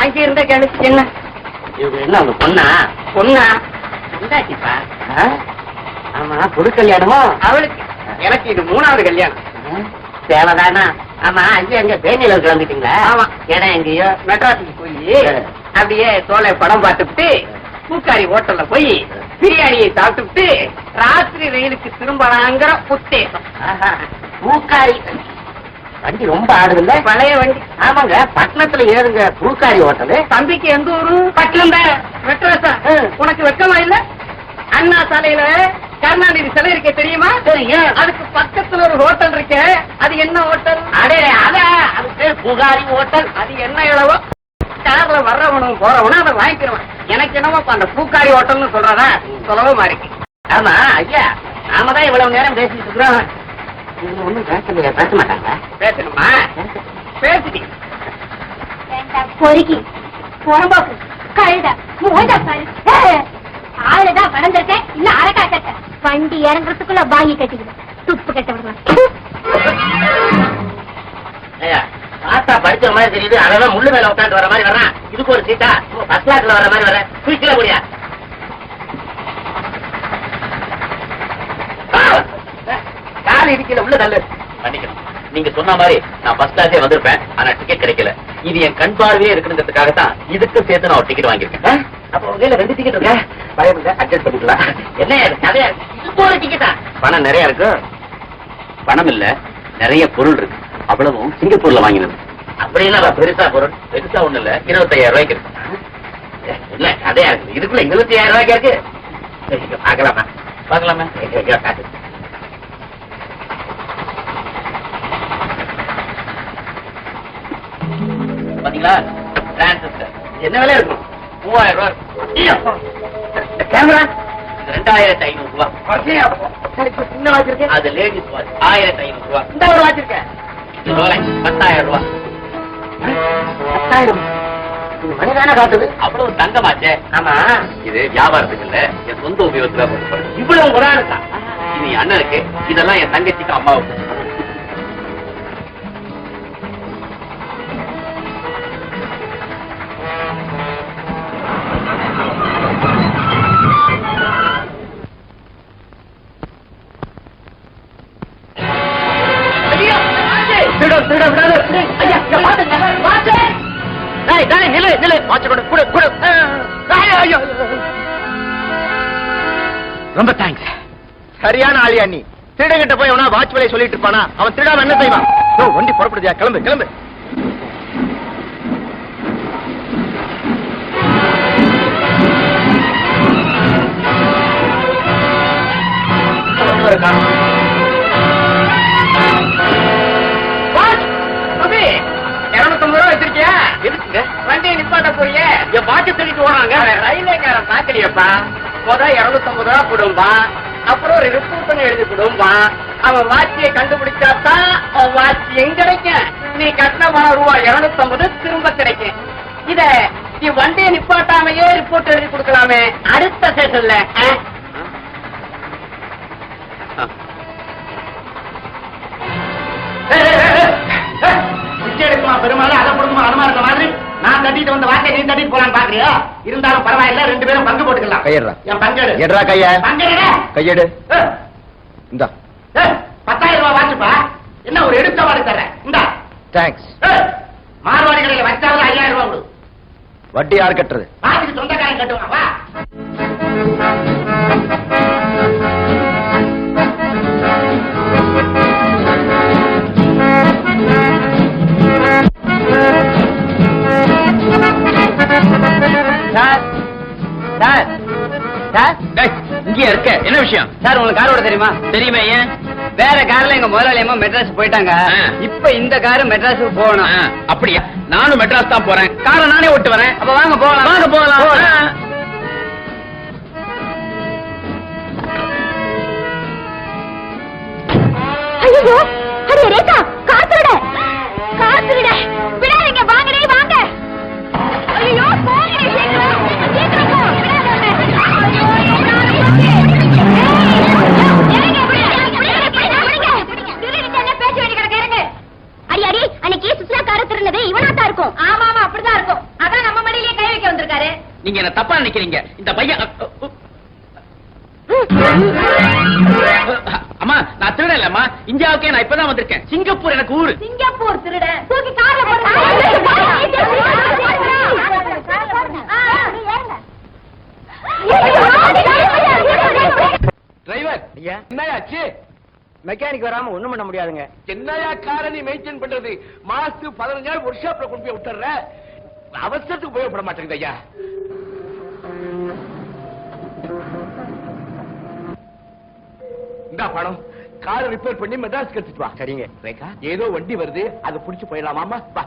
அங்க இருந்த கேளு. என்ன என்ன அவங்க பொண்ணா? பொண்ணா உண்டாக்கிப்பா. ஆமா, புது கல்யாணமா அவளுக்கு? எனக்கு இது 3வது கல்யாணம். தேவைதானா? ஆமா, ஐயா எங்க தேனியில கிளம்பிட்டீங்களா? ஆமா, இடம் எங்கேயோ மெட்ராஸுக்கு போய் அப்படியே தோலை படம் பார்த்துட்டு பூக்காரி ஹோட்டல்ல போய் பிரியாணியை சாப்பிட்டுட்டு ராத்திரி ரயிலுக்கு திரும்பலாங்கிற உத்தேசம். பூக்காரி வண்டி ரொம்ப ஆடுதுல்ல? பழைய வண்டி. ஆமாங்க, பட்டணத்துல ஏறுங்க பூக்காரி ஹோட்டலு. தம்பிக்கு எந்த ஊரு? பட்டணம் தான். மெட்ராஸா? உனக்கு வெக்கமா இல்ல? அண்ணா சாலையில கருணாநிதி சிலை இருக்க தெரியுமா? தெரியும். அதுக்கு பக்கத்துல ஒரு ஹோட்டல் இருக்கு. அது என்ன ஹோட்டல்? அடே அதுக்கு புகாரி ஹோட்டல். அது என்ன இளவோ கார்ல வர்றவனும் போறவனும் அதை வாங்கிக்கிறவன். எனக்கு என்னவோ அந்த பூக்காரி ஹோட்டல்னு சொல்றதா சொல்லவும் இருக்கு. ஆமா ஐயா, நாம தான் இவ்வளவு நேரம் பேசிட்டு இருக்கிறோம். ஒண்ணும் பேச மாட்டாங்க. பேசணுமா? பேசிட்டி பொறுக்கி புறம்போக்கு கழுத மூஞ்ச பாரு. ஆளுதான் வளர்ந்துருக்கேன், இன்னும் அரக்கா கட்ட வண்டி இறங்குறதுக்குள்ள வாங்கி கட்டிக்கணும். துப்பு கட்ட விடலாம். பாத்தா படிச்ச மாதிரி தெரியுது. அதான் முள்ளு மேல உட்காந்து வர மாதிரி வரான். இதுக்கு ஒரு சீட்டா பஸ் கிளாஸ்ல வர மாதிரி வர குளிக்கல முடியா? கால் இடிக்கல, உள்ள தள்ளு. பண்ணிக்கணும். நீங்க சொன்ன மாதிரி நான் பஸ் கிளாஸே வந்திருப்பேன். ஆனா டிக்கெட் கிடைக்கல. இது என் கண் பார்வையே இருக்குங்கிறதுக்காகத்தான் இதுக்கு சேர்த்து நான் ஒரு டிக்கெட் வாங்கியிருக்கேன். அப்ப உங்க 2 டிக்கெட் இருக்கா? பயம் இல்ல, அட்ஜஸ்ட் பண்ணிக்கலாம். என்ன கதையா? இதுக்கு ஒரு டிக்கெட்டா? பணம் நிறைய இருக்கு. பணம் இல்ல, நிறைய பொருள் இருக்கு. அவ்வளவும் சிங்கப்பூர்ல வாங்கினது. அப்படின்னா பெருசா பொருள்? பெருசா ஒண்ணு இல்ல, 25,000 ரூபாய்க்கு இருக்கு. இல்ல கதையா இருக்கு. இதுக்குள்ள 25,000 ரூபாய்க்கு இருக்கு. பாக்கலாமா? பாக்கலாமா? காட்டு. பாத்தீங்களா? டிரான்சிஸ்டர் என்ன விலை இருக்கும்? 3000 ரூபாய். கேமரா 2500 ரூபாய். சின்ன வாட்சிருக்கேன். அது லேடிஸ் வாட்ச் 1500 ரூபாய். இந்த ஒரு வாட்சிருக்கேன். 10,000 ரூபாய். 10,000 மணிதானே காட்டுது. அவ்வளவு தங்கமாச்சே. ஆமா, இது வியாபாரத்துக்கு இல்ல, என் சொந்த உபயோகத்துல. இவ்வளவு ஒரு ஆளுக்கா? இது என் அண்ணனுக்கு, இதெல்லாம் என் தங்கச்சிக்கு அம்மாவுக்கு. ரொம்ப தேங்க்ஸ். சரியான ஆளியா நீ. திருடங்கிட்ட போய் அவனா வாட்ச் விலை சொல்லிட்டு இருப்பானா? அவன் திருடாம என்ன செய்வான்? வண்டி புறப்படுதியா? கிளம்பு கிளம்பு. வண்டியை நிப்பாட்ட போறிய? என் வாட்ச திருட்டு ஓடுறாங்க. ரயில்வேக்காரன் பாக்கலையப்பா. 250 ரூபா கொடும்பா, அப்புறம் ஒரு ரிப்போர்ட் எழுதி கொடும்பா. அவன் வாட்சியை கண்டுபிடிச்சாத்தான் அவன் வாட்சி எங்க கிடைக்கும். நீ கட்டின பணம் ரூபாய் 250 திரும்ப கிடைக்கும். இத நீ வண்டியை நிப்பாட்டாமையே ரிப்போர்ட் எழுதி கொடுக்கலாமே அடுத்த ஸ்டேஷன்ல. பெருமாள் அதை கொடுக்குமா அனுமா இருக்க மாதிரி நான் தட்டிட்டு வந்த வாக்கை நீ தட்டிட்டு போலான்னு பாக்குறியா? இருந்தாலும் பரவாயில்ல, 2 பேரும் பங்கு போட்டுக்கலாம். கையெடுறா. என் பங்கெடு. எட்ரா கைய. பங்கெடு. கையெடு. இந்தா 10,000 ரூபாய் வாச்சுப்பா. என்ன ஒரு எடுத்த வாடி தர்றேன். இந்தா. தேங்க்ஸ். மார்வாடி கடையில வச்சாவது 5,000 ரூபாய் கொடு. வட்டி யார் கட்டுறது? பாதிக்கு சொந்தக்காரன் கட்டுவான். வா. இங்கே இருக்க என்ன விஷயம் சார்? உங்களுக்கு காரோட தெரியுமா? தெரியுமே. ஏன்? வேற கார்ல எங்க முதலாளியமா மெட்ராஸ் போயிட்டாங்க. இப்ப இந்த காரு மெட்ராஸுக்கு போகணும். அப்படியா? நானும் மெட்ராஸ் தான் போறேன். காரை நானே ஓட்டு வரேன். அப்ப வாங்க போகலாம். வாங்க போகலாம். ஐயோ, அடே ரேகா, காத்துட காத்துட விடாதீங்க. வாங்கடே வாங்க. ஐயோ போங்கடே, சீக்கிரம் சீக்கிரம் போ. அடி அடி, அன்னைக்கு சுற்றுலா கார திருநது இவனாத்தான் இருக்கும். ஆமா ஆமா, அப்படிதான் இருக்கும். அதான் நம்ம அம்மா நான் திருட இல்லம்மா, இந்தியாவுக்கே நான் இப்பதான் வந்திருக்கேன். சிங்கப்பூர் எனக்கு ஊரு. சிங்கப்பூர் திருட தூக்கி கார்ல போடு. டிரைவர் என்னயாச்சு? மெக்கானிக் வராம ஒண்ணும் பண்ண முடியாதுங்க. என்னையா காரை நீ மெயின்டைன் பண்றது? மாசத்துக்கு 15 நாள் ஒர்க் ஷாப்ல கொண்டு போய் விட்டுற, அவசரத்துக்கு உபயோகப்பட மாட்டேங்குது ஐயா. இந்த பணம் காரை ரிப்பேர் பண்ணி மெட்ராஸ் எடுத்துட்டு வா. சரிங்க. ரேகா, ஏதோ வண்டி வருது, அதை புடிச்சு போயிடலாமாமா? வா.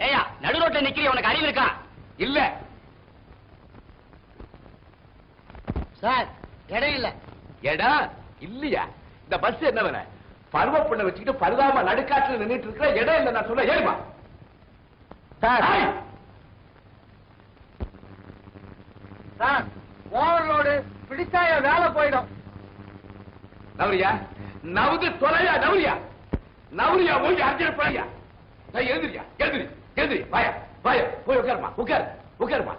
ஏயா நடு ரோட்ல நிக்கிறிய, உனக்கு அறிவு இருக்கா? இல்ல சார், இடம் இல்ல. எடா இல்லையா? இந்த பஸ் என்ன வேண பருவ பொண்ணை வச்சுக்கிட்டு பருதாம நடுக்காட்டுல நின்னுட்டு இருக்கிற, இடம் இல்ல நான் சொல்ல. ஏறுமா சார். சார், ஓவர்லோடு பிடிச்சா வேலை போயிடும். நவரியா, நவுது தொலையா, நவரியா நவரியா, போய் அர்ஜென்ட் போயா. எழுந்திரியா, எழுந்திரி எழுந்திரி, வாயா வாயா, போய் உட்காருமா, உட்காரு உட்காருமா.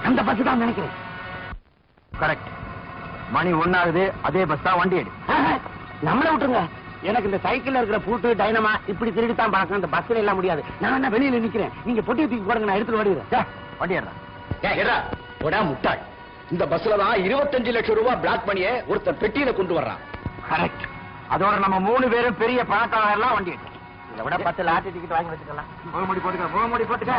அந்த பஸ் தான் நினைக்கிறேன். கரெக்ட். மணி 1 ஆகுது. அதே பஸ் தான். வண்டி எடு. நம்மள விட்டுருங்க. எனக்கு இந்த சைக்கிள்ல இருக்கிற பூட்டு டைனமா இப்படி திருடி தான் பழக்கம். இந்த பஸ்ல எல்லாம் முடியாது. நான் என்ன வெளியில நிக்கிறேன், நீங்க பொட்டி தூக்கி போடுங்க, நான் எடுத்துட்டு ஓடிடுறேன். வண்டி ஏறா முட்டாள். இந்த பஸ்ல தான் 25 லட்சம் ரூபாய் பிளாக் பண்ணிய ஒருத்தர் பெட்டியில கொண்டு வர்றான். கரெக்ட். அதோட நம்ம 3 பேரும் பெரிய பணக்காரங்க எல்லாம் வண்டி எடுத்து இதை விட 10 லாட்டரி டிக்கெட் வாங்கி வச்சுக்கலாம். முகமூடி போட்டுக்க, முகமூடி போட்டுக்க.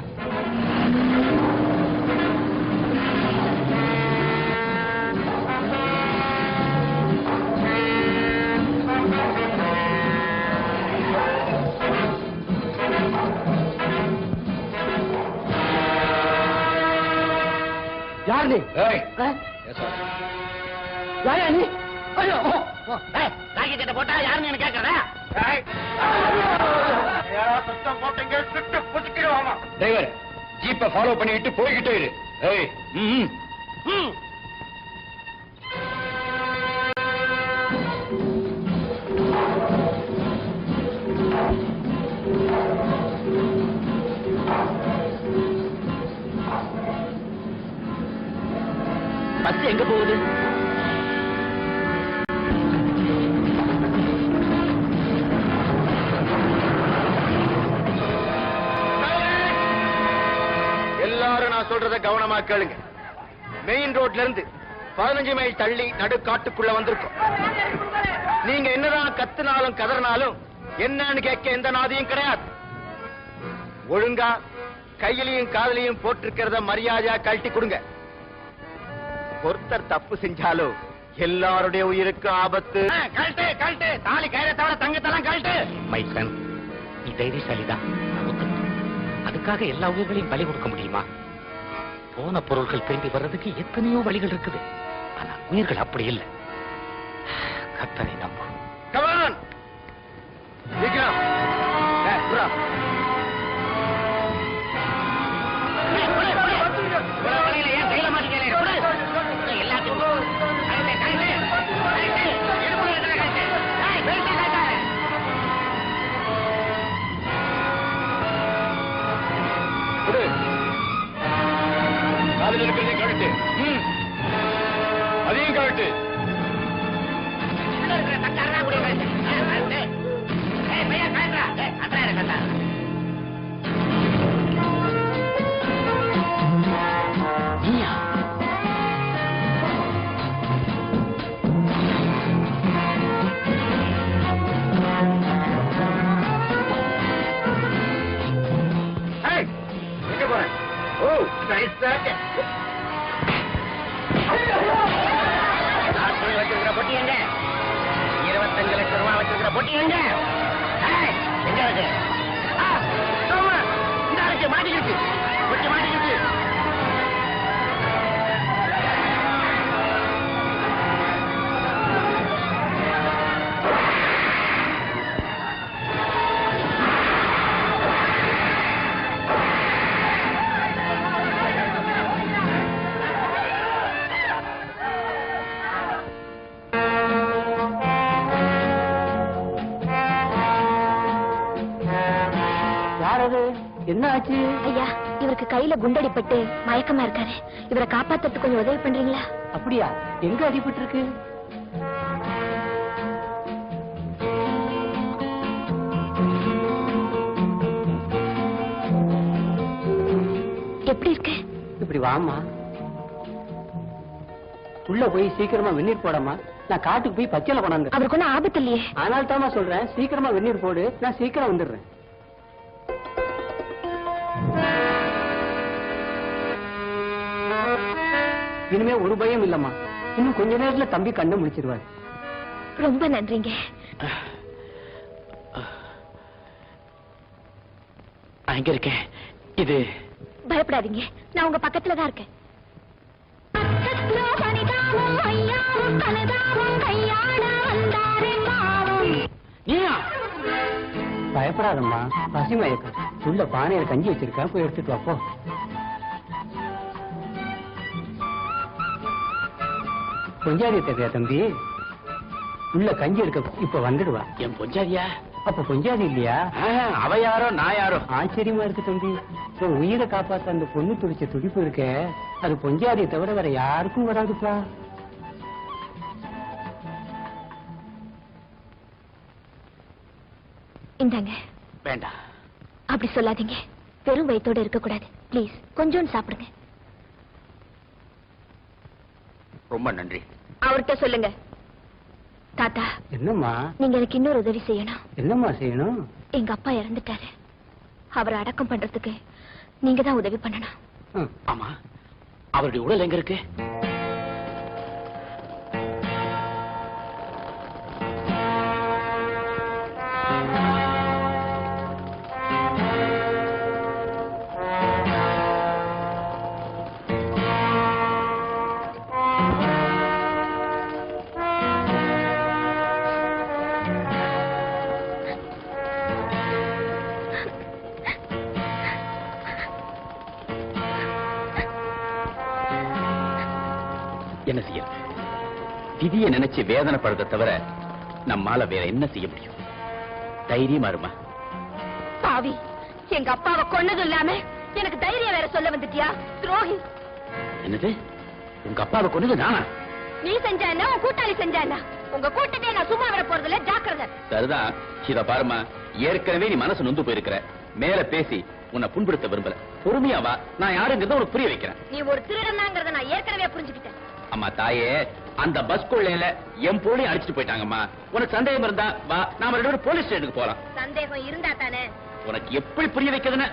யாரு நீ? யாரா நீ? ஐயோ, ராக்கி சட்டை போட்டா யாருன்னு எனக்கு கேட்கறதா? டிரைவர், ஜீப்பை ஃபாலோ பண்ணிட்டு போய்கிட்டே இரு. ஏய், பஸ் எங்க போகுது? எல்லாரும் நான் சொல்றத கவனமா கேளுங்க. மெயின் ரோட்ல இருந்து 15 மைல் தள்ளி நடுக்காட்டுக்குள்ள வந்திருக்கோம். நீங்க என்னதான் கத்துனாலும் கதறினாலும் என்னன்னு கேட்க எந்த நாதியும் கிடையாது. ஒழுங்கா கையிலையும் காதலையும் போட்டிருக்கிறத மரியாதையா கழட்டி கொடுங்க. ஒருத்தர் தப்பு செஞ்சாலும் எல்லாருடைய உயிருக்கு ஆபத்து. கழட்டு கழட்டு, தாலி கயிறை தவிர தங்கத்தெல்லாம் கழட்டு. மைசன், நீ தைரியசாலிதான். அதுக்காக எல்லா உயிர்களையும் பலி கொடுக்க முடியுமா? போன பொருள்கள் திரும்பி வர்றதுக்கு எத்தனையோ வழிகள் இருக்குது. ஆனா உயிர்கள் அப்படி இல்லை. கர்த்தரை நம்பு. Come on. சீக்கிரம். புறா. ஏன் கையில மாட்டிக்கிறேன்? எல்லாத்துக்கும் காதில் இருக்கிறதே கழட்டு. அதையும் கழட்டு. எங்க போறேன்? ஓ, நைஸ் ஷாட். வச்சிருக்கிற பொட்டி எங்க? 25 லட்சம் ரூபாய் வச்சிருக்கிற பொட்டி எங்க? எங்க இருக்கு? இந்த இருக்கு, மாட்டிக்கிட்டு பொட்டி மாட்டிக்கிட்டு. யாரு? என்ன ஆச்சு? ஐயா, இவருக்கு கையில குண்டடிப்பட்டு மயக்கமா இருக்காரு. இவரை காப்பாத்துறதுக்கு கொஞ்சம் உதவி பண்றீங்களா? அப்படியா? எங்க அடிபட்டு இருக்கு? எப்படி இருக்கு? இப்படி வாமா, உள்ள போய் சீக்கிரமா வெந்நீர் போடமா. நான் காட்டுக்கு போய் பச்சையில கொண்டாந்து. அவருக்கு ஒன்னும் ஆபத்து இல்லையே? ஆனால் தாமா சொல்றேன், சீக்கிரமா வெந்நீர் போடு, நான் சீக்கிரம் வந்துடுறேன். இனிமே ஒரு பயம் இல்லம்மா. இன்னும் கொஞ்ச நேரத்துல தம்பி கண்ணை முடிச்சிருவாரு. ரொம்ப நன்றிங்க. எங்க இருக்கேன்? இது பயப்படாதீங்க, நான் உங்க பக்கத்துல தான் இருக்கேன். பயப்படாதம்மா, பசி மயக்கம். உள்ள பானையில கஞ்சி வச்சிருக்கேன், போய் எடுத்துட்டு வாப்போ. பொஞ்சாதி தெரியா தம்பி? உள்ள கஞ்சி எடுக்க இப்ப வந்துடுவா. என் பொஞ்சாதியா? அப்ப பொஞ்சாதி இல்லையா? அவ யாரோ நான் யாரோ. ஆச்சரியமா இருக்கு தம்பி. உன் உயிரை காப்பாத்த அந்த பொண்ணு துடிச்ச துடிப்பு இருக்க, அது பொஞ்சாதியை தவிர வேற யாருக்கும் வராதுப்பா. இந்தாங்க. வேண்டாம். அப்படி சொல்லாதீங்க, வெறும் வயித்தோட இருக்க கூடாது. ப்ளீஸ் கொஞ்சம் சாப்பிடுங்க. ரொம்ப நன்றி. அவர்கிட்ட சொல்லுங்க. தாத்தா, என்னம்மா? நீங்க எனக்கு இன்னொரு உதவி செய்யணும். என்னம்மா செய்யணும்? எங்க அப்பா இறந்துட்டாரு. அவரை அடக்கம் பண்றதுக்கு நீங்க தான் உதவி பண்ணணும். ஆமா, அவருடைய உடல் எங்க இருக்கு? என்ன செய்யறது? விதியை நினைச்சு வேதனைப்படுறத தவிர நம்மால வேற என்ன செய்ய முடியும்? தைரியமா இருமா. பாவி, எங்க அப்பாவை கொன்னது இல்லாம எனக்கு தைரியம் வேற சொல்ல வந்துட்டியா? துரோகி. என்னது? உங்க அப்பாவை கொன்னது நானா? நீ செஞ்சா என்ன, உன் கூட்டாளி செஞ்சா என்ன? உங்க கூட்டத்தை நான் சும்மா வர போறதுல ஜாக்கிரதை. சரிதான். இத பாருமா, ஏற்கனவே நீ மனசு நொந்து போயிருக்கிற. மேல பேசி உன்னை புண்படுத்த விரும்பல. பொறுமையா வா, நான் யாருங்கிறத உனக்கு புரிய வைக்கிறேன். நீ ஒரு திருடனாங்கிறத நான் ஏற்கனவே புரிஞ்சுக்கிட்டேன். அம்மா தாயே, அந்த பஸ் கொள்ளையில என் போலையும் அடிச்சுட்டு போயிட்டாங்கம்மா. உனக்கு சந்தேகம் இருந்தா வா, நாம ரெண்டு பேரும் போலீஸ் ஸ்டேஷனுக்கு போலாம். சந்தேகம் இருந்தா தானே? உனக்கு எப்படி புரிய வைக்கிறதுன்னு.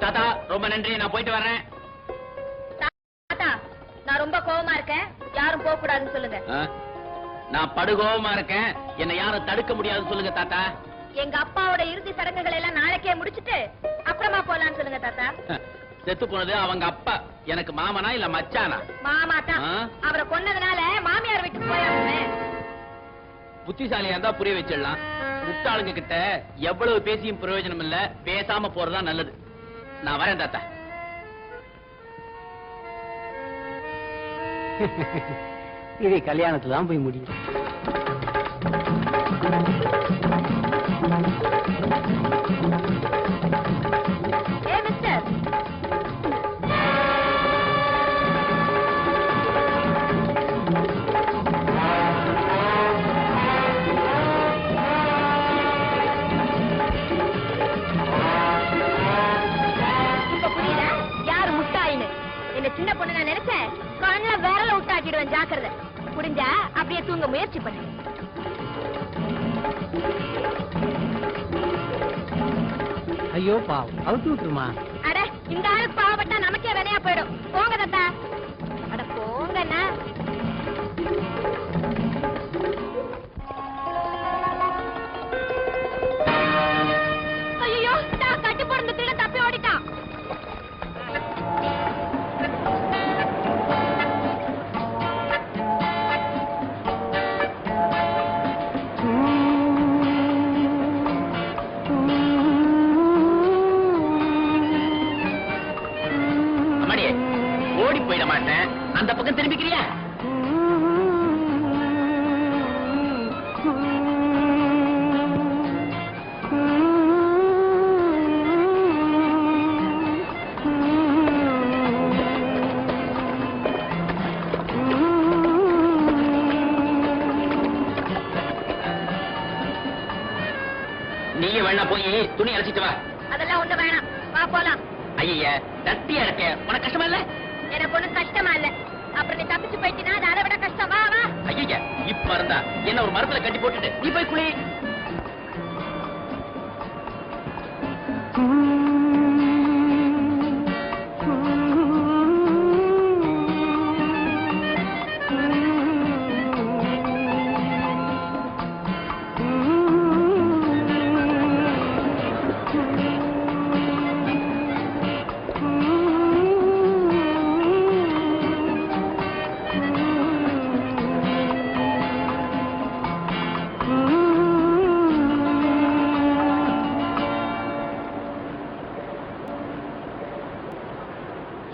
தாத்தா ரொம்ப நன்றி, நான் போயிட்டு வர்றேன். தாத்தா, நான் ரொம்ப கோவமா இருக்கேன், யாரும் போக கூடாதுன்னு சொல்லுங்க. நான் படுகோவமா இருக்கேன், என்னை யாரும் தடுக்க முடியாதுன்னு சொல்லுங்க தாத்தா. எங்க அப்பாவோட இறுதி சடங்குகள் எல்லாம் நாளைக்கே முடிச்சிட்டு அப்புறமா போலான்னு சொல்லுங்க தாத்தா. செத்து போனது அவங்க அப்பா, எனக்கு மாமனா இல்ல மச்சானா? மாமா தான். அவரை கொன்னதுனால மாமியார் வீட்டுக்கு போயாமே. புத்திசாலியா இருந்தா புரிய வச்சிடலாம். முட்டாளுங்க கிட்ட எவ்வளவு பேசியும் பிரயோஜனம் இல்ல, பேசாம போறதா நல்லது. நான் வரேன் தாத்தா. இது கல்யாணத்துல தான் போய் முடியும். மிஸ்டர், இப்ப புரியுதா யாரு முட்டாயின்னு? என்ன சின்ன பொண்ணு நான் நினைச்சேன், கண்ணுல விரல விட்டாக்கிடுவேன். ஜாக்கிரதை. புரிஞ்சா அப்படியே தூங்க முயற்சி பண்ணு. ஐயோ பாவம், அவுத்து விட்டுருமா? அட, இந்த ஆளுக்கு பாவப்பட்டா நமக்கே வினையா போயிடும். போங்க தாத்தா. அட போங்கண்ணா. ஐயோ, கட்டி போடுறது கீழே தப்பி ஓடிட்டான். ஓடி போயிட மாட்டேன். அந்த பக்கம் திரும்பிக்கிறியா? நீங்க வேணா போய் துணி அழைச்சிட்டு வா. அதெல்லாம் ஒண்ணு வேணாம், வா போலாம். ஐயா தட்டியா இருக்க, உனக்கு கஷ்டமா இல்ல? எனக்கு ஒண்ணும் கஷ்டமா இல்ல. அப்புறம் நீ தப்பிச்சு போயிட்டீனா அது அதை விட கஷ்டம். வா வா. ஐயா இப்ப இருந்தா என்ன ஒரு மரத்துல கட்டி போட்டுட்டு நீ போய் குளி.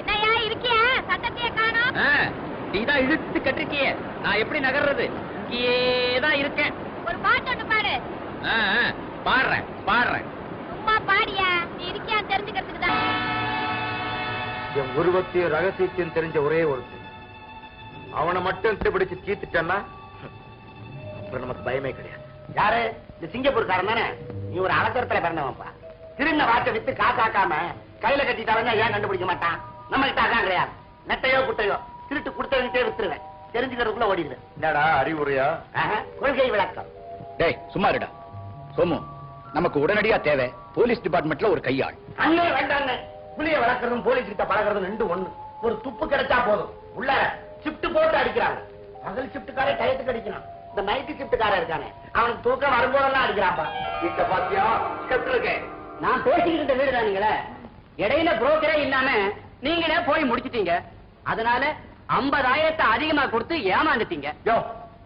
என்னையா இருக்கியா? சத்தத்தையே காணோம். நீதான் இழுத்து கட்டிருக்கிய, நான் எப்படி நகர்றது? இங்கேதான் இருக்கேன். ஒரு பாட்டு ஒண்ணு பாடு. பாடுறேன் பாடுறேன். சும்மா பாடியா, நீ இருக்கியான்னு தெரிஞ்சுக்கிறதுக்கு தான். என் உருவத்தையும் ரகசியத்தையும் தெரிஞ்ச ஒரே ஒருத்தன், அவனை மட்டும் பிடிச்சு தீர்த்துட்டேன்னா அப்புறம் நமக்கு பயமே கிடையாது. யாரு? இந்த சிங்கப்பூர்காரன் தானே? நீ ஒரு அவசரத்துல பிறந்தவன்ப்பா. திருந்த வாட்டை வித்து காக்காக்காம கையில கட்டிட்டாலும் ஏன் கண்டுபிடிக்க மாட்டான்? நம்ம கிட்ட அதான் கிடையாது. நெட்டையோ குட்டையோ திருட்டு கொடுத்தவங்கிட்டே வித்துருவேன். தெரிஞ்சுக்கிறதுக்குள்ள ஓடிடுவேன். என்னடா அறிவுரையா? கொள்கை விளக்கம். டேய் சும்மா இருடா. சோமு, நமக்கு உடனடியா தேவை போலீஸ் டிபார்ட்மெண்ட்ல ஒரு கையாள். அண்ணே வேண்டாங்க. புளிய வளர்க்கறதும் போலீஸ் கிட்ட பழகிறதும் ரெண்டு ஒண்ணு. ஒரு துப்பு கிடைச்சா போதும். உள்ள ஷிப்ட் போட்டு அடிக்கிறாங்க. பகல் ஷிப்ட்காரே டயத்துக்கு அடிக்கிறான். இந்த நைட்டு ஷிப்ட்காரன் இருக்கானே, அவனுக்கு தூக்கம் வரும்போதெல்லாம் அடிக்கிறான்பா. வீட்ட பாத்தியா? செத்துருக்கேன். நான் பேசிக்கிட்ட வீடு தானுங்களே. இடையில புரோக்கரே இல்லாம நீங்களே போய் முடிச்சிட்டீங்க. அதனால 50,000 அதிகமா கொடுத்து ஏமாந்துட்டீங்க.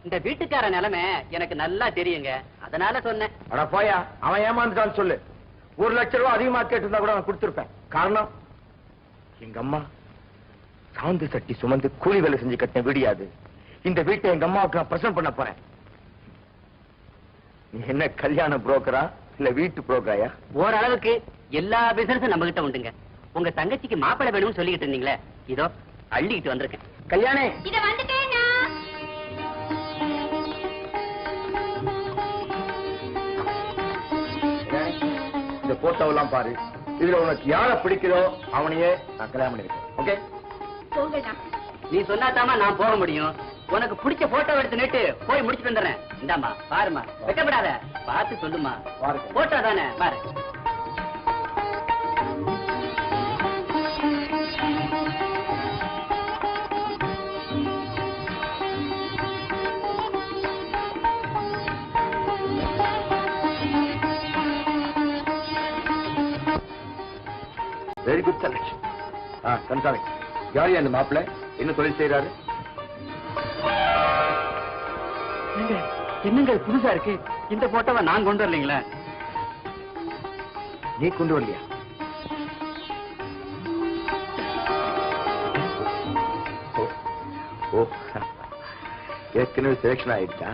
இந்த வீட்டுக்கார நிலைமை எனக்கு நல்லா தெரியுங்க. அதனால சொன்னேன். அட போயா, அவன் ஏமாந்துட்டான்னு சொல்லு. 1 லட்சம் ரூபாய் அதிகமா கேட்டிருந்தா கூட நான் கொடுத்திருப்பேன். காரணம், எங்க அம்மா சாந்து சட்டி சுமந்து கூலி வேலை செஞ்சு கட்டின வீடியாது. இந்த வீட்டை எங்க அம்மாவுக்கு நான் பிரசன்ட் பண்ண போறேன். நீ என்ன கல்யாண புரோக்கரா இல்ல வீட்டு புரோக்கராயா? ஓரளவுக்கு எல்லா பிசினஸும் நம்ம கிட்ட உண்டுங்க. உங்க தங்கச்சிக்கு மாப்பிள்ளை வேணும்னு சொல்லிக்கிட்டு இருந்தீங்களே, இதோ அள்ளிக்கிட்டு வந்திருக்கேன். கல்யாணே, இத வந்துட்டேனா? இந்த போட்டோவெல்லாம் பாரு. இதுல உனக்கு யாரை பிடிக்குதோ அவனையே நான் கல்யாணம் பண்ணிருக்கேன். ஓகே? போங்கடா. நீ சொன்னாதாமா நான் போக முடியும். உனக்கு பிடிச்ச போட்டோ எடுத்து நிட்டு போய் முடிச்சுட்டு வந்துடுறேன். இந்தாமா பாருமா, வெட்டப்படாத, பார்த்து சொல்லுமா. பாருங்க. போட்டோ தானே பாரு. Very good selection. கன்சாமி, யாரு அந்த மாப்பிள்ளை? என்ன தொழில் செய்யறாரு? என்னங்க புதுசா இருக்கு? இந்த போட்டோவை நான் கொண்டு வரலீங்களா? நீ கொண்டு வரலையா? ஓ, ஏற்கனவே செலக்ஷன் ஆயிடுச்சா?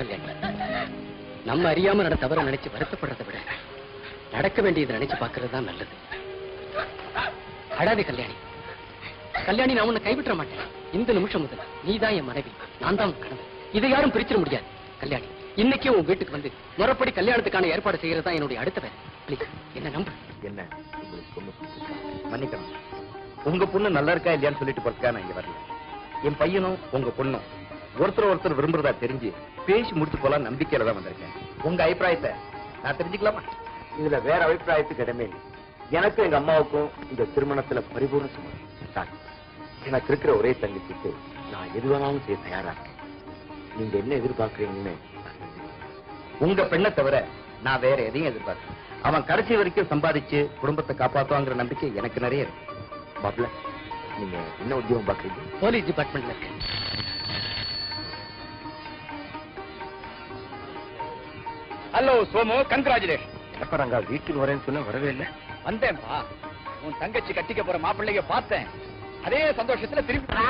கல்யாணி. நம்ம அறியாம நடந்த தவற நினைச்சு வருத்தப்படுறதை விட நடக்க வேண்டியதை நினைச்சு பாக்குறது தான் நல்லது. அடாதே கல்யாணி. கல்யாணி, நான் உன்னை கைவிட்ட மாட்டேன். இந்த நிமிஷம் முதல் நீதான் என் மனைவி, நான் தான் உன் கணவன். இதை யாரும் பிரிச்சிட முடியாது. கல்யாணி, இன்னைக்கே உன் வீட்டுக்கு வந்து முறைப்படி கல்யாணத்துக்கான ஏற்பாடு செய்யறதா என்னுடைய அடுத்த வேலை. பிளீஸ் என்ன நம்பு. என்ன உங்களுக்கு பொண்ணு மன்னிக்கணும். உங்க பொண்ணு நல்லா இருக்கா இல்லையான்னு சொல்லிட்டு போறதுக்காக நான் இங்க வரல. என் பையனும் உங்க பொண்ணும் ஒருத்தர் விரும்புறதா தெரிஞ்சு பேசி முடிச்சு போலாம் நம்பிக்கையில தான் வந்திருக்கேன். உங்க அபிப்பிராயத்தை நான் தெரிஞ்சுக்கலாமா? இதுல வேற அபிப்பிராயத்துக்கு இடமே இல்லை. எனக்கும் எங்க அம்மாவுக்கும் இந்த திருமணத்துல பரிபூர்ண சம்மதம். எனக்கு இருக்கிற ஒரே தங்கச்சிக்கு நான் எது வேணாலும் செய்ய தயாரா இருக்கேன். நீங்க என்ன எதிர்பார்க்கறீங்கன்னு உங்க பெண்ணை தவிர நான் வேற எதையும் எதிர்பார்க்கிறேன். அவன் கடைசி வரைக்கும் சம்பாதிச்சு குடும்பத்தை காப்பாத்துவாங்கிற நம்பிக்கை எனக்கு நிறைய இருக்கு. பாப்ல, நீங்க என்ன உத்தியோகம் பாக்குறீங்க? போலீஸ் டிபார்ட்மெண்ட்ல இருக்கேன். Hello Somu, congratulation. எப்ப நாங்க வீட்டுக்கு வரேன்னு சொன்ன வரவே இல்லை. வந்தேன்பா. உன் தங்கச்சி கட்டிக்க போற மாப்பிள்ளைய பார்த்தேன். அதே சந்தோஷத்துல திருப்பி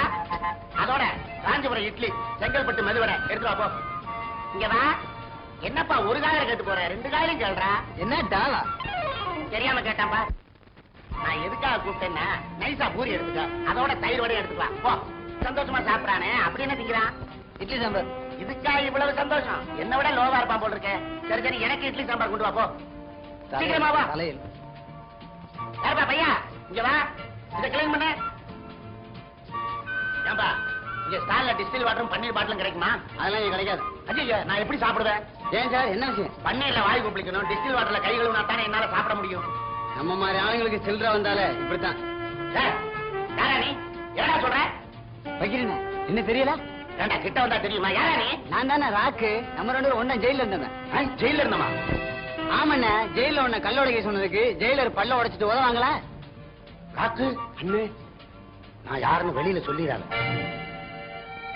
அதோட காஞ்சிபுரம் இட்லி, செங்கல்பட்டு மெதுவடை எடுத்துவா போ. இங்க வா. என்னப்பா ஒரு காயில கேட்டு போற, 2 காயிலும் கேள்றா. என்ன டாலா? தெரியாம கேட்டாப்பா. நான் எதுக்காக கூப்பிட்டேன்னா நைசா பூரி எடுத்துக்க, அதோட தயிர் வடை எடுத்துக்கலாம். போ. சந்தோஷமா சாப்பிடானே அப்படி என்ன திங்கிறான்? இட்லி சாம்பார். இதுக்கா இவ்வளவு சந்தோஷம்? என்ன விட லோவா இருப்பான் போல் இருக்க. சரி சரி, எனக்கு இட்லி சாம்பார் கொண்டு வா போ. சீக்கிரமா வா. யாருப்பா பையா? இங்க வா. இதை கிளீன் பண்ண. ஏன்பா இங்க ஸ்டால்ல டிஸ்டில் வாட்டரும் பன்னீர் பாட்டிலும் கிடைக்குமா? அதெல்லாம் இங்க கிடைக்காது. ஐயோ, நான் எப்படி சாப்பிடுவேன்? ஏன் சார், என்ன விஷயம்? பன்னீர்ல வாய் குப்பிக்கணும், டிஸ்டில் வாட்டர்ல கை கழுவினா தானே என்னால சாப்பிட முடியும். நம்ம மாதிரி ஆளுங்களுக்கு சில்லற வந்தாலே இப்படித்தான். யாரா நீ? என்னடா சொல்ற? பகிரீனா என்ன தெரியல? ஏண்டா கிட்ட வந்தா தெரியுமா? யாரா நீ? நான் தானே ராக்கு. நம்ம 2 பேரும் ஒண்ணா ஜெயில இருந்தவன். ஜெயில இருந்தமா? ஆமாண்ண, ஜெயில உன்ன கல்லோட கேஸ் சொன்னதுக்கு ஜெயிலர் பல்ல உடைச்சிட்டு உதவாங்களா? ராக்கு அண்ணே, நான் யாருன்னு வெளியில சொல்லிடாத.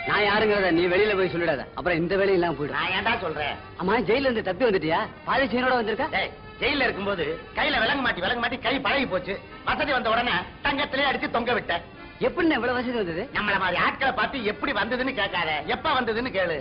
நான் யாருங்கிறத நீ வெளியில போய் சொல்லிடாத, அப்புறம் இந்த வேலையெல்லாம் போயிடும். நான் ஏன்டா சொல்றேன்? ஆமா, ஜெயில இருந்து தப்பி வந்துட்டியா? பாதி சீனோட வந்திருக்க. ஜெயில இருக்கும்போது கையில விலங்கு மாட்டி கை பழகி போச்சு. வசதி வந்த உடனே தங்கத்திலே அடிச்சு தொங்க விட்ட. எப்படி இவ்வளவு வசதி வந்தது? நம்மள மாதிரி ஆட்களை பார்த்து எப்படி வந்ததுன்னு கேட்காத, எப்ப வந்ததுன்னு கேளு.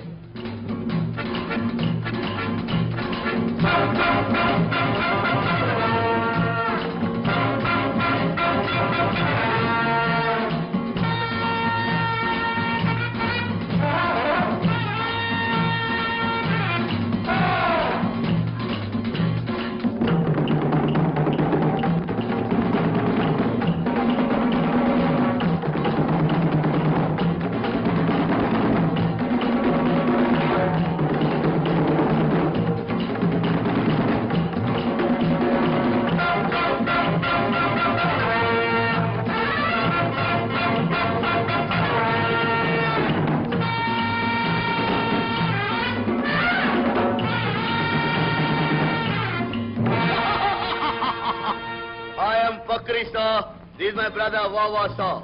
This is my brother Wawa Saw.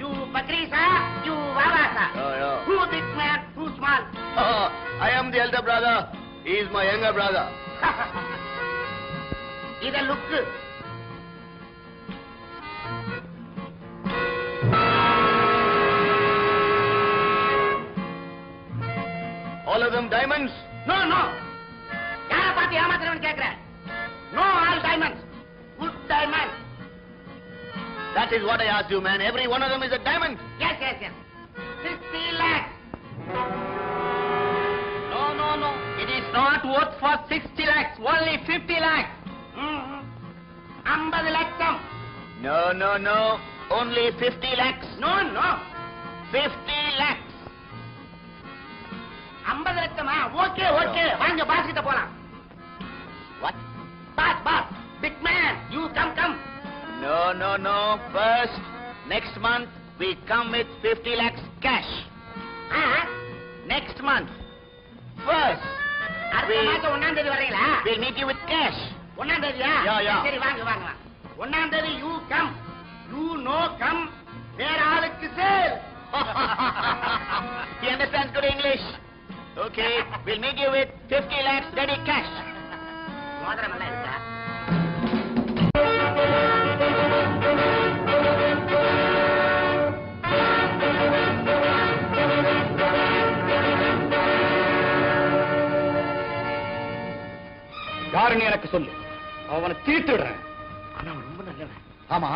You Bakri Sa, you Wawa Sa. Yeah. Who big man, who small? I am the elder brother. He is my younger brother. இத look. All of them diamonds? No. யார பார்த்து ஏமாத்துறவன் கேக்குற? No, all diamonds. Good diamond. That is what I asked you, man. Every one of them is a diamond. Yes. 60 lakhs. No. It is not worth for 60 lakhs. Only 50 lakhs. 50 லட்சம். No. Only 50 lakhs. No. 50 lakhs. 50 லட்சமா? Okay. வாங்க pass கிட்ட போலாம். What? Boss. Big man, you come. No. First, next month, we come with 50 lakhs cash. Next month. First, அடுத்த மாசம் 1ஆம் தேதி வரீங்களா? we'll meet you with cash. 1ஆம் தேதியா? Yeah. சரி வாங்க. 1ஆம் தேதி you come. You no come. வேற ஆளுக்கு sale. He understands good English. Okay, we'll meet you with 50 lakhs ready cash. மோதிரம் எல்லாம் இருக்கா? யாருன்னு எனக்கு சொல்லு. அவனை தீர்த்துடுறேன். ஆனா அவன் ரொம்ப நல்லவன். ஆமா,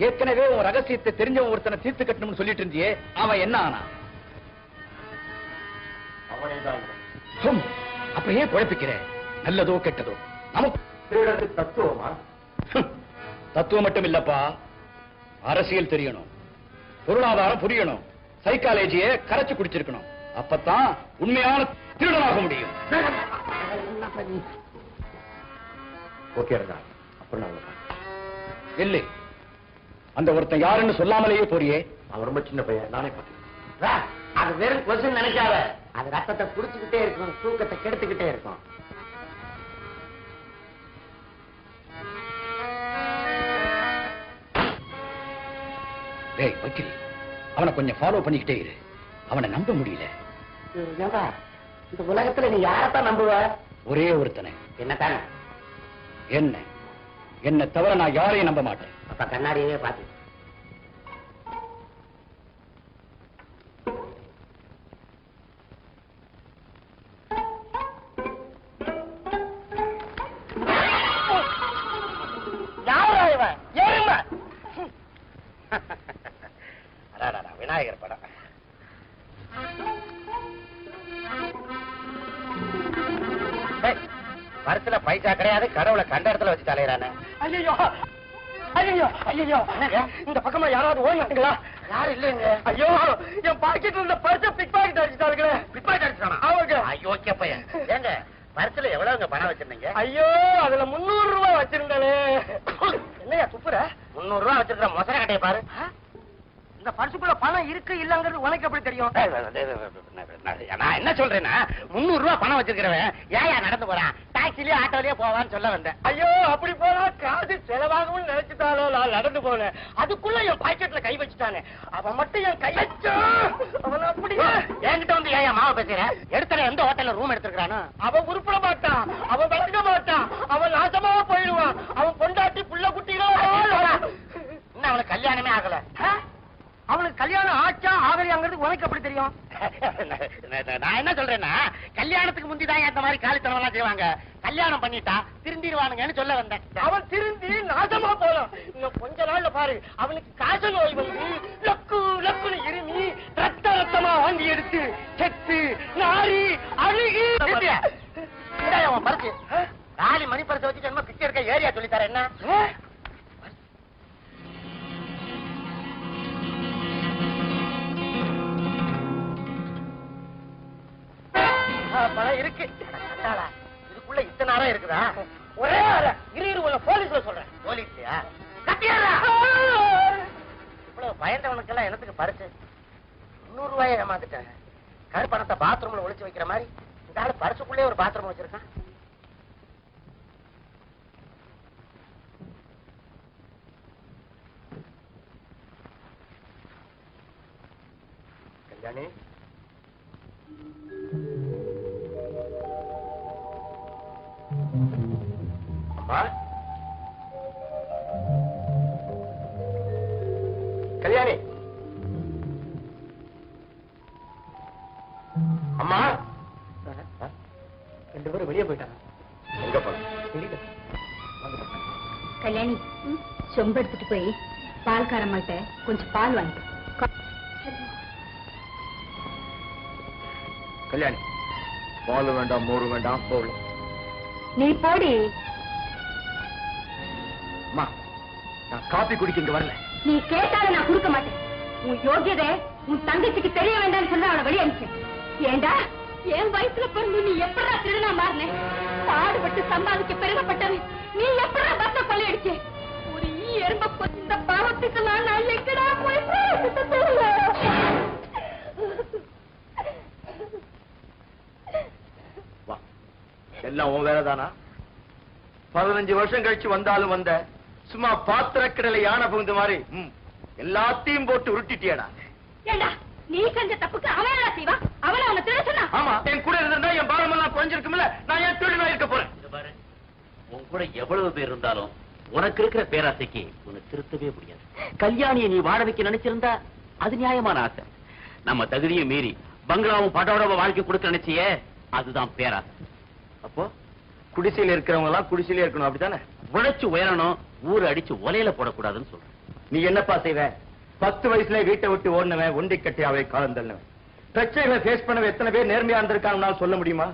ஏற்கனவே உன் ரகசியத்தை தெரிஞ்சவன் ஒருத்தனை தீர்த்து கட்டணும்னு சொல்லிட்டு இருந்தியே, அவன் என்ன ஆனா? அப்ப ஏன் குழப்பிக்கிற? நல்லதோ கெட்டதோ நமக்கு தத்துவமா? தத்துவம் மட்டும் இல்லப்பா, அரசியல் தெரியணும், பொருளாதாரம் புரியணும், சைக்காலஜியை கரைச்சு குடிச்சிருக்கணும். அப்பதான் உண்மையான திருடனாக முடியும். இல்லை, அந்த ஒருத்தன் யாருன்னு சொல்லாமலேயே போறியே. அவன் ரொம்ப சின்ன பையன், நானே பார்த்தேன். அது வெறும் கொசு நினைக்காத. அது ரத்தத்தை குடிச்சுக்கிட்டே இருக்கும், தூக்கத்தை கெடுத்துக்கிட்டே இருக்கும். டேய் வக்கீல், அவனை கொஞ்சம் ஃபாலோ பண்ணிக்கிட்டே இரு. அவனை நம்ப முடியல. இந்த உலகத்துல நீ யாரத்தான் நம்புவ? ஒரே ஒருத்தனை. என்னத்தானே? என்ன தவிர நான் யாரையும் நம்ப மாட்டேன். அப்ப கண்ணாடியே பார்த்து. விநாயகர் படம். பரிசுல பைசா கிடையாது, கடவுளை கண்ட இடத்துல வச்சு தலையிறானே. ஐயோ ஐயோ ஐயோ, இந்த பக்கமா யாராவது ஓடினாங்களா? யாரும் இல்லைங்க. ஐயோ, என் பாக்கெட்ல இருந்த பர்ஸ பிக் பாக்கெட் அடிச்சிட்டாங்களே. பிக் பாக்கெட் அடிச்சானா? அவங்க. ஐயோ பையன். ஏங்க பரிசுல எவ்வளவுங்க பணம் வச்சிருந்தீங்க? ஐயோ, அதுல 300 ரூபாய் வச்சிருந்தானே. என்னையா துப்புற? 300 ரூபாய் வச்சிருக்கிற மொசர கட்டையை பாரு. இந்த பர்சுக்குள்ள பணம் இருக்கு இல்லங்கிறது உனக்கு எப்படி தெரியும்? நான் என்ன சொல்றேன்னா, 300 ரூபாய் பணம் வச்சிருக்கிறவன் ஏயா நடந்து போறான்? டாக்ஸிலயோ ஆட்டோலயோ போவான்னு சொல்ல வந்தேன். ஐயோ, அப்படி போனா காசு செலவாகும்னு நினைச்சுட்டாலோ நான் நடந்து போனேன். அதுக்குள்ள என் பாக்கெட்ல கை வச்சுட்டானே. அவன் மட்டும் என் கை வச்சா அவன் அப்படி என்கிட்ட வந்து ஏயா மாவை பேசுற? எடுத்தல எந்த ஹோட்டல்ல ரூம் எடுத்துக்கிறானோ? அவன் உருப்பட மாட்டான், அவன் விளங்க மாட்டான், அவன் நாசமா போயிடுவான். அவன் பொண்டாட்டி புள்ள குட்டிகளோ இன்னும் அவனுக்கு கல்யாணமே ஆகல. அவனுக்கு கல்யாணம் ஆச்சா ஆகலையாங்கிறது உனக்கு எப்படி தெரியும்? நான் என்ன சொல்றேன்னா, கல்யாணத்துக்கு முந்திதான் அந்த மாதிரி காலித்தனம் எல்லாம் செய்வாங்க. கல்யாணம் பண்ணிட்டா திருந்திடுவானுங்கன்னு சொல்ல வந்தேன். அவன் திருந்தி நாசமா போலாம். இன்னும் கொஞ்ச நாள்ல பாரு, அவனுக்கு காச நோய் வந்து லக்கு லக்குன்னு இருமி ரத்தமா வாங்கி எடுத்து செத்து நாரி அழுகி. அவன் பரிசு காலி மணி பரிசை வச்சு என்ன பிச்சை எடுக்க ஏரியா சொல்லித்தர என்ன? பணம் இருக்கு. இதுக்குள்ள இத்தனை நேரம் இருக்குதா? ஒரே ஆள இரு உள்ள போலீஸ்ல சொல்றேன். போலீஸ்லயா? கட்டியாரா? இவ்வளவு பயந்தவனுக்கெல்லாம் என்னத்துக்கு பரிசு? 300 ரூபாயை ஏமாந்துட்டேன். கருப்பணத்தை பாத்ரூம்ல ஒளிச்சு வைக்கிற மாதிரி இந்த ஆளு பரிசுக்குள்ளே ஒரு பாத்ரூம் வச்சிருக்கான். கல்யாணி, அம்மா, கல்யாணி, அம்மா. 2 பேரும் வெளியே போயிட்டாங்க. எங்க போன? கல்யாணி, சொம்பு எடுத்துட்டு போய் பால்காரம்மாட்ட கொஞ்சம் பால் வாங்கிட்டு. கல்யாணி, பால் வேண்டாம், மோர் வேண்டாம், போகல. நீ போடி. அம்மா, நான் காபி குடிக்க இங்க வரல. நீ கேட்டாலும் நான் கொடுக்க மாட்டேன். உன் யோகியதை உன் தங்கச்சிக்கு தெரிய வேண்டாம்னு சொல்ல அவளை வெளியே அனுப்பிச்சேன். ஏண்டா, என் வயசுல பிறந்து நீ எப்படா திருடனா மாறின? பாடுபட்டு சம்பாதிக்க பெருமைப்பட்டவன் நீ எப்படா பஸ்ஸ கொள்ளையடிச்சே? ஒரு எறும்ப இந்த பாவத்துக்கெல்லாம் நான் எங்கடா போய் எல்லாம் உன் வேலைதானா? 15 வருஷம் கழிச்சு வந்தாலும் வந்த சும்மா பாத்திரக்கிடல யானை புகுந்த மாதிரி எல்லாத்தையும் போட்டு உருட்டிட்டியடா. ஏண்டா, நீ செஞ்ச தப்புக்கு அவன் என்ன செய்வா? அவளை அவனை திருட சொன்னா? ஆமா, என் கூட இருந்தா என் பாரமெல்லாம் குறைஞ்சிருக்கும்ல. நான் ஏன் திருடனா இருக்க போறேன்? உன் கூட எவ்வளவு பேர் இருந்தாலும் உனக்கு இருக்கிற பேராசைக்கு உனக்கு திருத்தவே முடியாது. கல்யாணியை நீ வாழ வைக்க நினைச்சிருந்தா அது நியாயமான ஆசை. நம்ம தகுதியை மீறி பங்களாவும் பட்டோட வாழ்க்கை கொடுக்க நினைச்சியே, அதுதான் பேராசை. அப்போ குடிசையில இருக்கிறவங்க எல்லாம் குடிசையில இருக்கணும் அப்படித்தானே? உழைச்சு உயரணும், ஊரு அடிச்சு ஒலையில போடக்கூடாதுன்னு சொல்றேன். நீ என்னப்பா செய்வ? 10 வயசுல வீட்டை விட்டு ஓடினவன், ஒண்டி கட்டியாவை காலம் தள்ளினவன். பிரச்சனைகளை ஃபேஸ் பண்ணவன் எத்தனை பேர் நேர்மையா இருந்திருக்காங்கன்னு சொல்ல முடியுமா?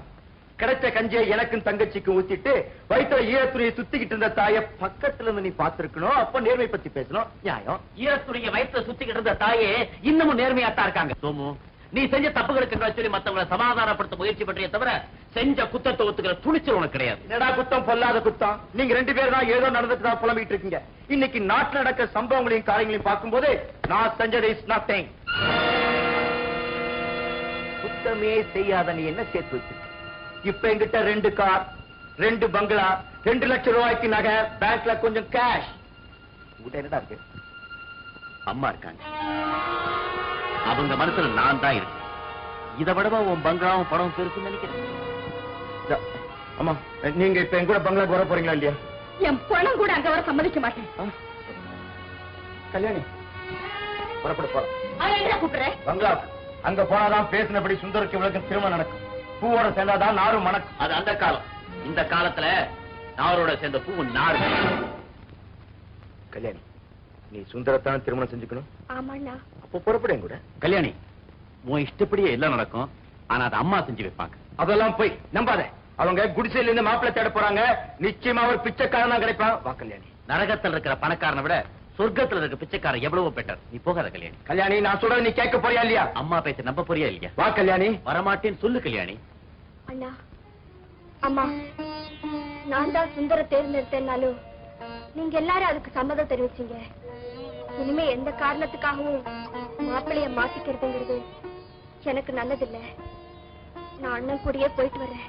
கிடைச்ச கஞ்சியை எனக்கும் தங்கச்சிக்கும் ஊத்திட்டு வயிற்றுல ஈரத்துறையை சுத்திக்கிட்டு இருந்த தாயை பக்கத்துல இருந்து நீ பார்த்திருக்கணும். அப்ப நேர்மை பத்தி பேசணும். நியாயம். ஈரத்துடைய வயிற்று சுத்திக்கிட்டு இருந்த தாயே இன்னமும் நேர்மையாத்தான் இருக்காங்க. சோமு, நீ செஞ்ச தப்புகளுக்கு சொல்லி மத்தவங்களை சமாதானப்படுத்த முயற்சி பண்றியே தவிர செஞ்ச குத்தத்தை ஒத்துக்கிற துணிச்சல் உனக்கு கிடையாது. என்னடா குத்தம்? பொல்லாத குத்தம். நீங்க 2 பேரும் தான் ஏதோ நடந்துட்டு தான் புலம்பிட்டு இருக்கீங்க. இன்னைக்கு நாட்டுல நடக்கிற சம்பவங்களையும் காரியங்களையும் பார்க்கும்போது நான் செஞ்சது இஸ் நத்திங். குத்தமே செய்யாத நீ என்ன சேர்த்து வச்சிருக்க? இப்ப என்கிட்ட 2 கார், 2 பங்களா, 2 லட்சம் ரூபாய்க்கு நகை, பேங்க்ல கொஞ்சம் கேஷ். உங்ககிட்ட என்னடா இருக்கு? அம்மா இருக்காங்க, அவங்க மனசுல நான் தான் இருக்கேன். இதை விடவா உன் பங்களாவும் பணம் பெருசுன்னு நினைக்கிறேன். அம்மா, நீங்க இப்ப என் கூட பங்களாக்கு வர போறீங்களா இல்லையா? என் பணம் கூட அங்க வர சம்மதிக்க மாட்டேன். கல்யாணி, புறப்பட போறோம். கூப்பிடுறேன் பங்களா. அங்க போனாதான் பேசினபடி சுந்தருக்கு இவளுக்கு திருமணம் நடக்கும். பூவோட சேர்ந்தாதான் நாரும் மணக்கும். அது அந்த காலம். இந்த காலத்துல நாரோட சேர்ந்த பூ நாரு. கல்யாணி, நீ சுந்தரத்தான் திருமணம் செஞ்சுக்கணும். ஆமாண்ணா. அப்போ புறப்பட கூட. கல்யாணி, உன் இஷ்டப்படியே எல்லாம் நடக்கும். ஆனா அது அம்மா செஞ்சு வைப்பாங்க. அதெல்லாம் போய் நம்பாத. அவங்க குடிசையில இருந்து மாப்பிள்ளை தேட போறாங்க. நிச்சயமா ஒரு பிச்சைக்காரனா கிடைப்பான். வா கல்யாணி. நரகத்தில் இருக்கிற பணக்காரனை விட சொர்க்கத்துல இருக்க பிச்சைக்காரன் எவ்வளவு பெட்டர். நீ போகாத கல்யாணி. கல்யாணி, நான் சொல்றது நீ கேட்க போறியா இல்லையா? அம்மா பேச நம்ப போறியா இல்லையா? வா கல்யாணி. வரமாட்டேன்னு சொல்லு கல்யாணி. அண்ணா, அம்மா, நான் தான் சுந்தர தேர்ந்தெடுத்தேன்னாலும் நீங்க எல்லாரும் அதுக்கு சம்மதம் தெரிவிச்சீங்க. இனிமே எந்த காரணத்துக்காகவும் மாப்பிள்ளைய மாத்திக்கிறதுங்கிறது எனக்கு நல்லதில்ல. நான் அண்ணன் கூடயே போயிட்டு வரேன்.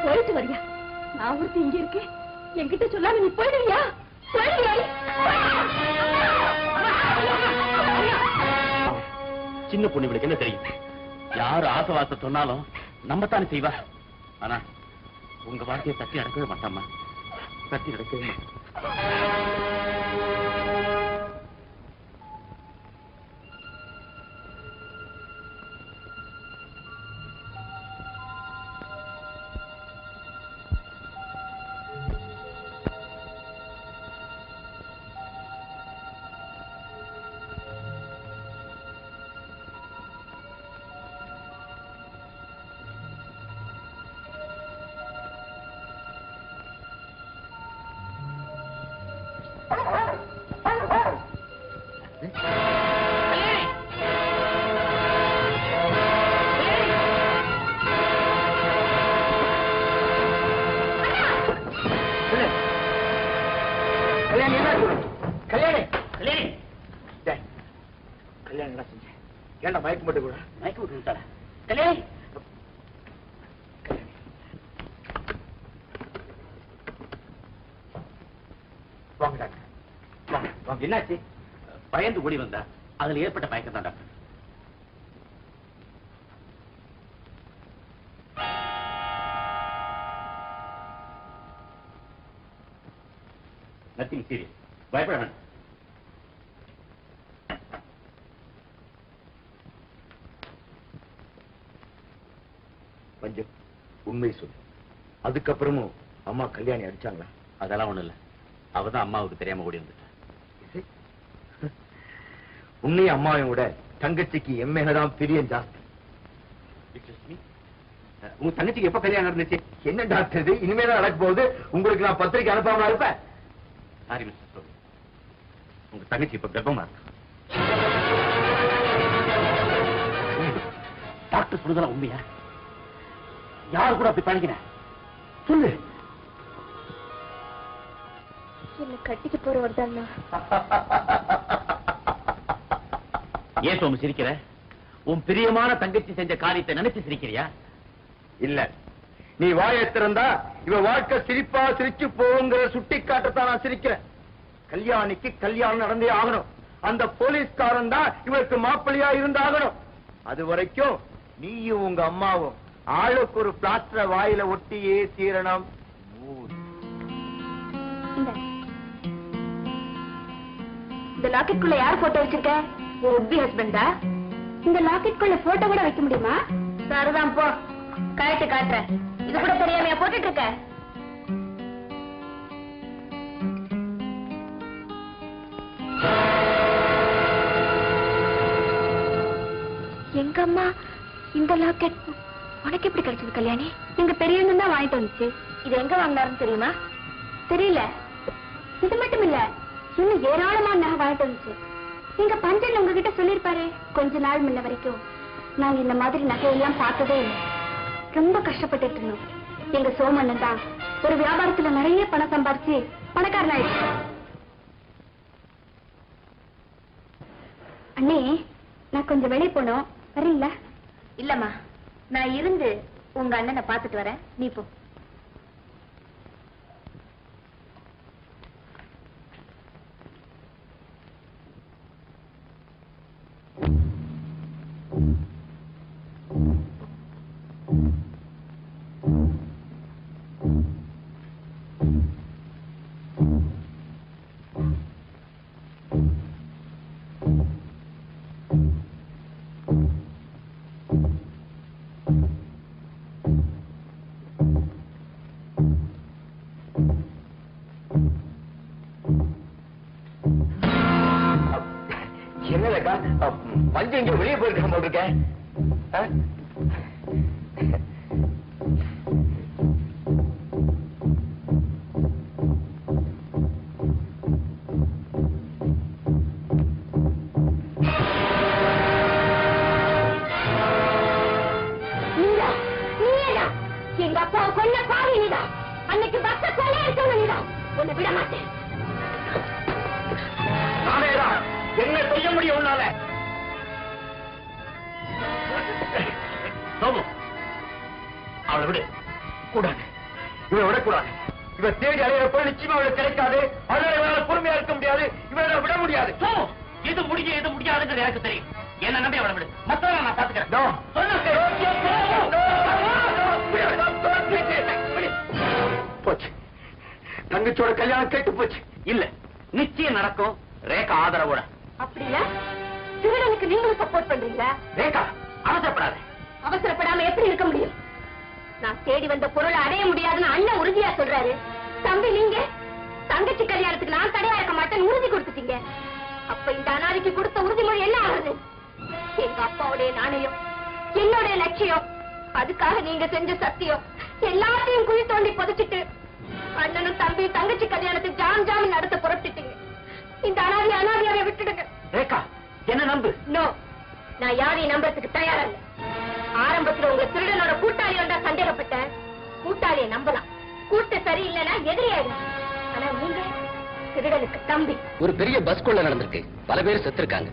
போயிட்டு வரியா? நான் ஒருத்தி இங்க இருக்கேன். என்கிட்ட சொல்லாம நீ போயிடுவியா? சின்ன பொண்ணு இவளுக்கு என்ன தெரியும்? யாரு ஆசவாச சொன்னாலும் நம்பத்தானே செய்வா. ஆனா உங்க வாழ்க்கையை தட்டி நடக்கவே மாட்டாமா. தட்டி நடக்கவே மாட்டான். மயக்கம் போட்டு கூட மயக்கம் விட்டு விட்டாரா? கல்யாணி, வாங்க டாக்டர். வாங்க. என்னாச்சு? பயந்து ஓடி வந்தா அதுல ஏற்பட்ட மயக்கம் தான் டாக்டர். Nothing serious. பயப்பட வேண்டாம். பஞ்சம், உண்மை சொல்லு. அதுக்கப்புறமும் அம்மா கல்யாணி அடிச்சாங்களா? அதெல்லாம் ஒண்ணு இல்ல. அவதான் அம்மாவுக்கு தெரியாம ஓடி வந்துட்டா. உன்னையும் அம்மாவையும் விட தங்கச்சிக்கு என் மேலதான் பிரியம் ஜாஸ்தி. உங்க தங்கச்சிக்கு எப்ப கல்யாணம் நடந்துச்சு? என்ன டாக்டர் இது? இனிமேதான் நடக்க போகுது. உங்களுக்கு நான் பத்திரிக்கை அனுப்பாம இருப்பேன். சாரி மிஸ்டர், உங்க தங்கச்சி இப்ப கர்ப்பமா இருக்கு. டாக்டர் சொல்றதெல்லாம் உண்மையா? யாரு கூட அப்படி பண்ணிக்கிறேன்? சொல்லு. என்ன கட்டிக்க போறவர் தான். ஏன் சோமு சிரிக்கிற? உன் பிரியமான தங்கச்சி செஞ்ச காரியத்தை நினைச்சு சிரிக்கிறியா? இல்ல, நீ வாயை திறந்தா இவ வாழ்க்கை சிரிப்பா சிரிச்சு போங்கிற சுட்டி காட்டத்தான் நான் சிரிக்கிறேன். கல்யாணிக்கு கல்யாணம் நடந்தே ஆகணும். அந்த போலீஸ்காரன் தான் இவருக்கு மாப்பிள்ளையா இருந்தாகணும். அது வரைக்கும் நீயும் உங்க அம்மாவும் ஆளுக்கு ஒரு பிளாஸ்டரை வாயில ஒட்டியே தீரணும். இந்த லாக்கெட்டுக்குள்ள யார் போட்டோ வச்சிருக்க? உன் உட்பி ஹஸ்பண்டா? இந்த லாக்கெட்டுக்குள்ள போட்டோ கூட வைக்க முடியுமா? சரிதான் போ, கழட்டு காட்டுறேன். இது கூட தெரியாமையா போட்டுட்டு இருக்க? எங்க அம்மா இந்த லாக்கெட் உனக்கு எப்படி கிடைச்சது கல்யாணி? எங்க பெரியவங்க தான் வாங்கிட்டு வந்துச்சு. இது எங்க வாங்கினாருன்னு தெரியுமா? தெரியல. இது மட்டும் இல்ல, இன்னும் ஏராளமான நகை வாங்கிட்டு வந்துச்சு. எங்க பஞ்சன் உங்ககிட்ட சொல்லிருப்பாரு. கொஞ்ச நாள் முன்ன வரைக்கும் நாங்க இந்த மாதிரி நகையெல்லாம் பார்த்ததே இல்லை. ரொம்ப கஷ்டப்பட்டு இருந்தோம். எங்க சோமண்ணன் தான் ஒரு வியாபாரத்துல நிறைய பணம் சம்பாரிச்சு பணக்காரன் ஆயிடுச்சு. அண்ணே, நான் கொஞ்சம் வெளியே போனோம், வரீங்களா? இல்லம்மா, நான் இருந்து உங்க அண்ணனை பாத்துட்டு வரேன், நீ போ. என்னக்கா பஞ்சு எங்க வெளியே போயிருக்க போல் இருக்கேன். எங்க அப்பா கொல்ல பாவி நீதான். அன்னைக்கு பக்த கொலை எடுத்தவன நீதான். உன்னை விட மாட்டேன். நானேதான் என்ன செய்ய முடியும் உன்னால? அவளை விடு. கூடாது, இவனை விடக்கூடாது. இவன் தேடி அலைய போய் நிச்சயமா அவளுக்கு கிடைக்காது. அதனால பொறுமையா இருக்க முடியாது. இவனை விட முடியாது. எது முடியும் எது முடியாதுங்கிறது எனக்கு தெரியும். என்ன நம்பி அவளை விடு, மத்தவங்க நான் பாத்துக்கிறேன். போச்சு, தங்கச்சியோட கல்யாணம் கேட்டு போச்சு. இல்ல, நிச்சயம் நடக்கும். ரேகா ஆதரவோட. அப்படியா? திருடனுக்கு நீங்களும் சப்போர்ட் பண்றீங்களா? ரேகா, அவசரப்படாத. அவசரப்படாம எப்படி இருக்க முடியும்? நான் தேடி வந்த பொருளை அடைய முடியாதுன்னு அண்ணன் உறுதியா சொல்றாரு. தம்பி, நீங்க தங்கச்சி கல்யாணத்துக்கு நான் தடையா இருக்க மாட்டேன்னு உறுதி கொடுத்துட்டீங்க. அப்ப இந்த அனாதைக்கு கொடுத்த உறுதிமொழி என்ன ஆகுது? எங்க அப்பாவுடைய நாணயம், என்னுடைய லட்சியம், அதுக்காக நீங்க செஞ்ச சத்தியம் எல்லாத்தையும் குழி தோண்டி புதைச்சிட்டு அண்ணனும் தம்பி தங்கச்சி கல்யாணத்துக்கு ஜாம் நடத்த புறப்பட்டுட்டீங்க. இந்த அனாதையாவை விட்டுடுங்க. ரேகா, என்ன நம்பு. நோ, நான் யாரையும் நம்பறதுக்கு தயாரா இல்ல. ஆரம்பத்துல உங்க திருடனோட கூட்டாளி வந்தா சந்தேகப்பட்டேன். கூட்டாளியை நம்பலாம், கூட்ட சரியில்லைன்னா எதிரியாயிடும். ஆனா நீங்க திருடனுக்கு தம்பி. ஒரு பெரிய பஸ் கொள்ள நடந்திருக்கு, பல பேர் செத்து இருக்காங்க.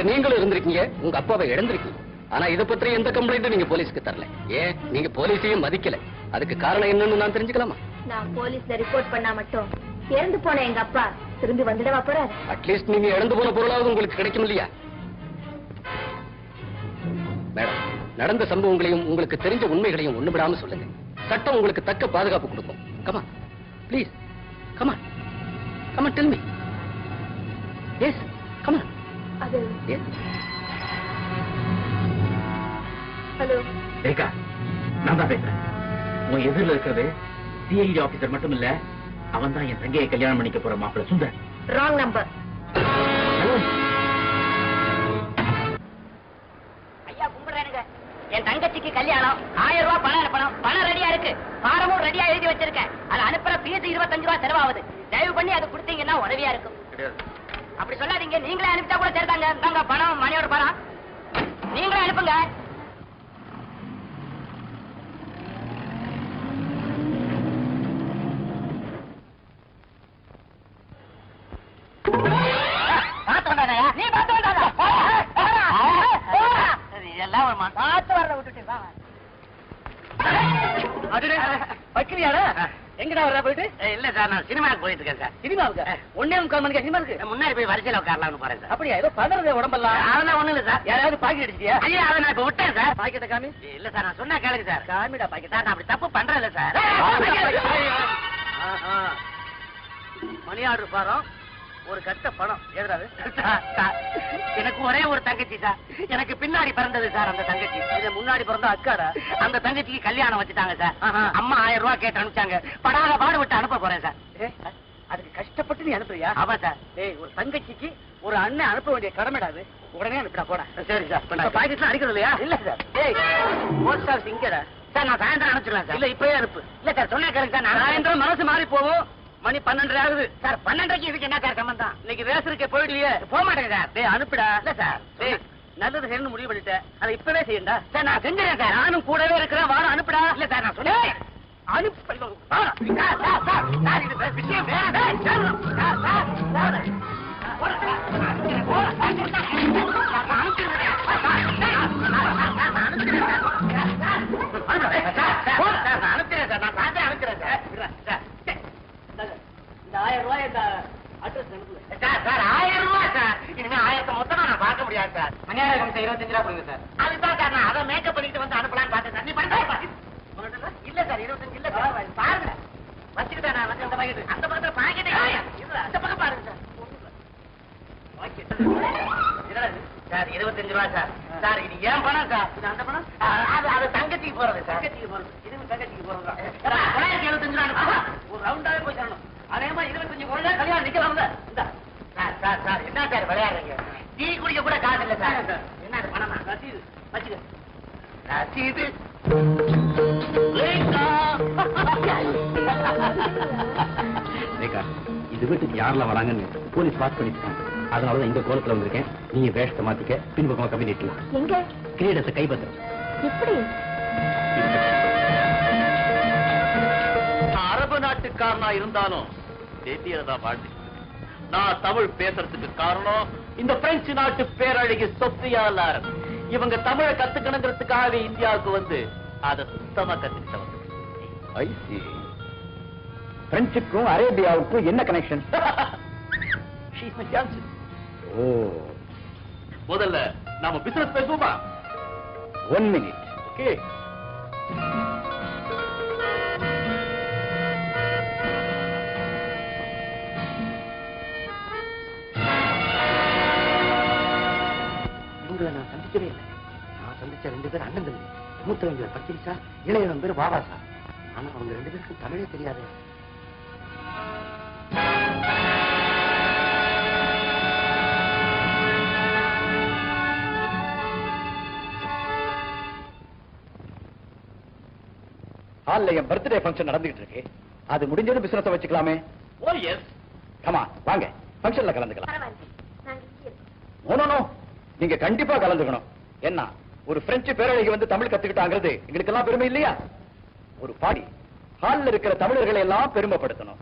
நீங்களும் இருந்திருக்கீங்க, உங்க அப்பாவை இழந்திருக்கீங்க. ஆனா இதை பற்றி எந்த கம்ப்ளைண்ட்டும் நீங்க போலீஸ்க்கு தரல. ஏன் நீங்க போலீஸையும் மதிக்கல? அதுக்கு காரணம் என்னன்னு நான் தெரிஞ்சுக்கலாமா? நான் போலீஸ்ல ரிப்போர்ட் பண்ணா மட்டும் இறந்து போன எங்க அப்பா திரும்பி வந்துடவா போறாரு? அட்லீஸ்ட் நீங்க இழந்து போன பொருளாவது உங்களுக்கு கிடைக்கும் இல்லையா? மேடம், நடந்த சம்பவங்களையும் உங்களுக்கு தெரிஞ்ச உண்மைகளையும் ஒண்ணு விடாம சொல்லுங்க. சட்டம் உங்களுக்கு தக்க பாதுகாப்பு கொடுக்கும். Come please, come come tell me. Yes, come. அது ஹலோ ரேகா, நான் தான் பேசுறேன். உன் எதிரில் இருக்கிறது சிஐடி ஆபீசர் மட்டும் இல்ல, அவன் தான் என் தங்கையை கல்யாணம் பண்ணிக்க போற மாப்பிள்ள சுந்தர். Wrong number. ஐயா கும்பிடுறேனுங்க, என் தங்கச்சிக்கு கல்யாணம், 1000 ரூபாய் பணம் அனுப்பணும். பணம் ரெடியா இருக்கு, ஃபாரமும் ரெடியா எழுதி வச்சிருக்கேன். அது அனுப்புற ஃபீஸ் 25 ரூபாய் செலவாகுது. தயவு பண்ணி அதை கொடுத்தீங்கன்னா உதவியா இருக்கும். அப்படி சொல்லாதீங்க, நீங்களே அனுப்பிட்டா கூட தெரிந்தாங்க. தாங்க பணம், மணியோட பணம் நீங்களே அனுப்புங்க. நீ பார்த்து வந்தாங்க எல்லாம் பார்த்து வரல விட்டுட்டு வைக்கிறியாடா? எங்கடா வர்ற போயிட்டு? இல்ல சார், நான் சினிமாவுக்கு போயிட்டு இருக்கேன் சார். சினிமாவுக்கு? 1:45 மணிக்கு சினிமாவுக்கு முன்னாடி போய் வரிசையில உட்காரலாம்னு போறேன் சார். அப்படியா? ஏதோ பதறது உடம்பெல்லாம். அதெல்லாம் ஒண்ணும் இல்ல சார். யாராவது பாக்கெட் அடிச்சியா? ஐயா, அதை நான் இப்ப விட்டேன் சார். பாக்கெட்டை காமி. இல்ல சார், நான் சொன்னா கேளுங்க சார். காமிடா பாக்கெட். நான் அப்படி தப்பு பண்றேன் இல்ல சார். மணி ஆர்டர் பாரம் ஒரு கட்ட பணம் எதுறாது? எனக்கு ஒரே ஒரு தங்கச்சி சார். எனக்கு பின்னாடி பிறந்தது சார் அந்த தங்கச்சி. இது முன்னாடி பிறந்த அக்காடா. அந்த தங்கச்சிக்கு கல்யாணம் வச்சுட்டாங்க சார். அம்மா 1000 ரூபாய் கேட்டு அனுப்பிச்சாங்க. படாத பாடுபட்டு அனுப்ப போறேன் சார். அதுக்கு கஷ்டப்பட்டு நீ அனுப்புறியா? ஆமா சார். ஒரு தங்கச்சிக்கு ஒரு அண்ணன் அனுப்ப வேண்டிய கடமைடாது. உடனே அனுப்பிடா போட. சரி சார். பாக்கெட்லாம் அடிக்கிறது இல்லையா? இல்ல சார். போஸ்ட் ஆஃபீஸ் இங்கடா சார். நான் சாயந்தரம் அனுப்பிச்சிடலாம் சார். இல்ல இப்பவே அனுப்பு. இல்ல சார் சொன்னா கேளுங்க சார். நான் சாயந்தரம் மனசு மாறி போவோம். மணி 12 ஆகுது சார். 12:30 இதுக்கு என்ன சார் சம்பந்தம்? இன்னைக்கு ரேசருக்கே போயிடலையே. போக மாட்டேங்க சார். அனுப்பிடா. இல்ல சார் நல்லது செய்யணும் முடிவு பண்ணிட்டேன். அதை இப்பவே செய்யண்டா சார். நான் செஞ்சுறேன் சார். நானும் கூடவே இருக்கிறேன். வாரம் அனுப்பிடா. இல்ல சார் நான் சொன்னேன் அனுப்பி விஷயம் இந்த 1000 ரூபாய் இந்த அட்ரஸ் சார். சார் 1000 ரூபாய் சார். இனிமே 1000 மொத்தமா நான் பார்க்க முடியாது சார். மணியார 25 ரூபா கொடுங்க சார். அதுதான் சார் நான் அதை மேக்கப் பண்ணிட்டு வந்து அனுப்பலான்னு பார்த்தேன் சார். நீ பண்ண இல்ல சார் 25 இல்ல சார். பாருங்க வச்சுக்கிட்டேன் நான் வந்து அந்த பாக்கெட். அந்த பக்கத்துல பாக்கெட்டே இல்ல. அந்த பக்கம் பாருங்க சார். சார் 25 ரூபா சார். சார் இது ஏன் பணம் சார். இது அந்த பணம் அது தங்கச்சிக்கு போறது சார். தங்கச்சிக்கு போறது. இது தங்கச்சிக்கு போறது. 75 ரூபா ஒரு ரவுண்டாவே போய் தரணும். அதே மாதிரி 25 குழந்தை கல்யாணம் நிக்கலாம் சார். சார் சார் என்ன சார் விளையாடுறீங்க? டீ குடிக்க கூட காசு இல்ல சார். என்ன பணமா? ரசீது வச்சுக்க. ரசீது இது வீட்டுக்கு யாரெல்லாம் வராங்கன்னு போலீஸ் வாட்ச் பண்ணிருக்காங்க. அதனாலதான் இந்த கோலத்துல வந்திருக்கேன். நீங்க வேஷத்தை மாத்திக்க பின்பக்கமா கம்மி நிக்கலாம். எங்க கிரீடத்தை கைப்பற்ற எப்படி? அரபு நாட்டுக்காரனா இருந்தாலும் தேசியதான் வாழ்ந்து நான் தமிழ் பேசுறதுக்கு காரணம் இந்த பிரெஞ்சு நாட்டு பேரழகி சொஃபியா லாரன். இவங்க தமிழை கத்துக்கணுங்கிறதுக்காக இந்தியாவுக்கு வந்து அதை சுத்தமா கத்துக்கிட்டவங்க. பிரெஞ்சுக்கும் அரேபியாவுக்கும் என்ன கனெக்ஷன்? ஓ முதல்ல நாம பிசினஸ் பேசுவோமா? 1 minute. ஓகே. இவங்களை நான் சந்திக்கவே இல்லை. நான் சந்திச்ச 2 பேர் அண்ணன் தம்பி. மூத்தவங்க பத்திரிசா, இளையவன் பேர் பாபா சார். ஆனா அவங்க 2 பேருக்கு தமிழே தெரியாது. ஹால்ல என் பர்த்டே ஃபங்க்ஷன் நடந்துகிட்டு இருக்கு. அது முடிஞ்சது பிசினஸ் வச்சுக்கலாமே. ஓ எஸ். கமா வாங்க ஃபங்க்ஷன்ல கலந்துக்கலாம். நோ நீங்க கண்டிப்பா கலந்துக்கணும். என்ன ஒரு பிரெஞ்சு பேரழகி வந்து தமிழ் கத்துக்கிட்டாங்கிறது எங்களுக்கு எல்லாம் பெருமை இல்லையா? ஒரு பாடி ஹால்ல இருக்கிற தமிழர்களை எல்லாம் பெருமைப்படுத்தணும்.